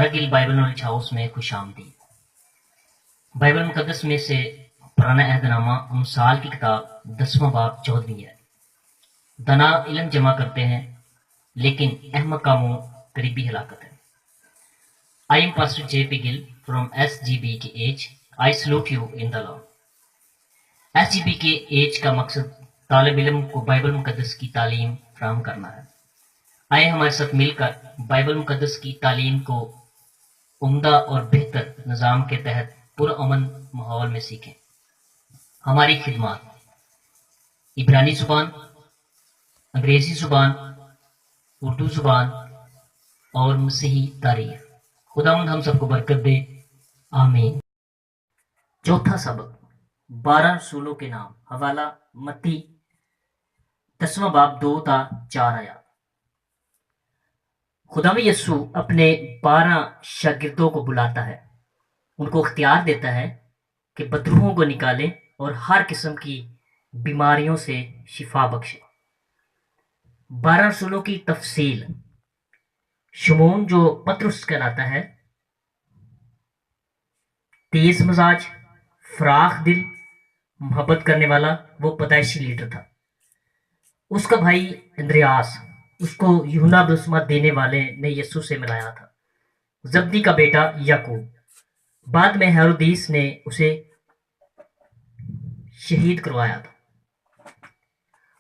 Kargil Bible knowledge house में खुश आमदीद। बाइबल मुकद्दस में से पुराना अहदनामा अमसाल की किताब 10वां बाब 14वीं है। दना इल्म जमा करते हैं लेकिन अहमक का मुंह करीबी हलाकत है। I am pastor JP. Gill from SGB के एज। I salute you in the Lord. SGB के एज का मकसद तालिब इल्म को बाइबल मुकद्दस की तालीम फराहम करना है। आए हमारे साथ मिलकर बाइबल मुकद्दस की तालीम को उम्दा और बेहतर निज़ाम के तहत पुरअमन माहौल में सीखें। हमारी खिदमत इब्रानी ज़ुबान, अंग्रेज़ी ज़ुबान, उर्दू ज़ुबान और मसीही तारीख। खुदावंद हम सबको बरकत दे, आमीन। चौथा सबक 12 रसूलों के नाम। हवाला मत्ती 10वां बाब 2 ता 4 आया। खुदावंद यीशु अपने 12 शागिर्दों को बुलाता है, उनको इख्तियार देता है कि बदरूहों को निकालें और हर किस्म की बीमारियों से शिफा बख्शे। 12 रसूलों की तफसील। शमून जो पतरस कहलाता है, तेज मजाज, फराख दिल, मोहब्बत करने वाला, वो पैदाइशी लीडर था। उसका भाई अंद्रयास, उसको यूहन्ना बपतिस्मा देने वाले ने यीशु से मिलाया था। जब्दी का बेटा याकूब, बाद में हेरोदिस ने उसे शहीद करवाया था।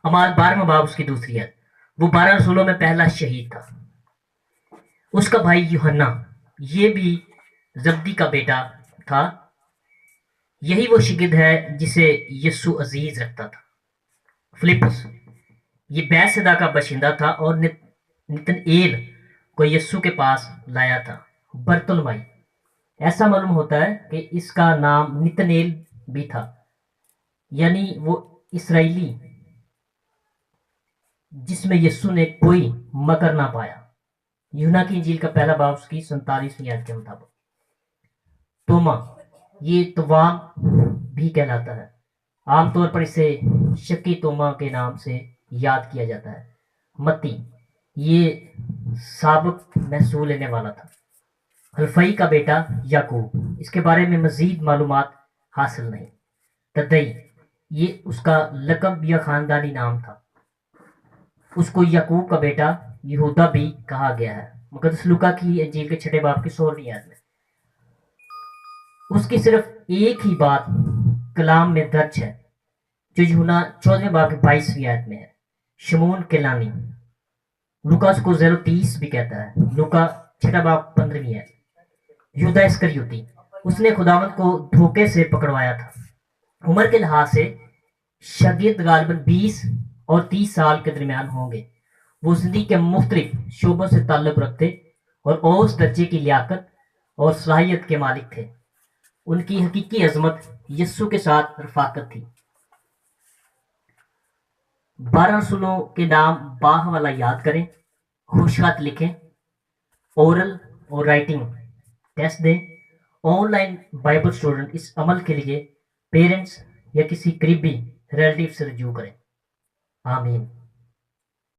अमाल 12वां बाब उसकी दूसरी है। वो 12 रसूलों में पहला शहीद था। उसका भाई यूहन्ना, ये भी जब्दी का बेटा था। यही वो शागिर्द है जिसे यीशु अजीज रखता था। फिलिप्पुस, ये बैतसैदा का बाशिंदा था और नतनएल को यीशु के पास लाया था। बरतुलमाई, ऐसा मालूम होता है कि इसका नाम नतनएल भी था, यानी वो इसराइली जिसमें यीशु ने कोई मकर ना पाया। यूहन्ना की इंजील का पहला बाब उसकी 47वीं आयत के मुताबिक। तोमा, ये तवाम भी कहलाता है। आमतौर पर इसे शक्की तोमा के नाम से याद किया जाता है। मत्ती, ये साबिक महसूल लेने वाला था। हल्फई का बेटा याकूब, इसके बारे में मजीद मालूमात हासिल नहीं। तदई, ये उसका लकब या खानदानी नाम था। उसको याकूब का बेटा यहूदा भी कहा गया है। मुकद्दस लूका की इंजील के 6 बाब की 16वीं आयत में। उसकी सिर्फ एक ही बात कलाम में दर्ज है जो यूहन्ना 14वें बाब की 22वीं आयत में है। शमून केलानी, लूका उसको 030 भी कहता है। लूका 6 बाब 15वीं आयत। यहूदा इस्करियोती, उसने खुदावंद को धोखे से पकड़वाया था। उम्र के लिहाज से शागिर्द गालिबन 20 और 30 साल के दरमियान होंगे। वो जिंदगी के मुख्तलिफ शोबों से ताल्लुक रखते और औस दर्जे की लियाकत और सलाहियत के मालिक थे। उनकी हकीकी अजमत यस्सु के साथ रफाकत थी। 12 रसूलों के नाम बाह वाला याद करें, खुशखत लिखें, ओरल और राइटिंग टेस्ट दें। ऑनलाइन बाइबल स्टूडेंट इस अमल के लिए पेरेंट्स या किसी करीबी रिलेटिव से रजू करें। आमीन।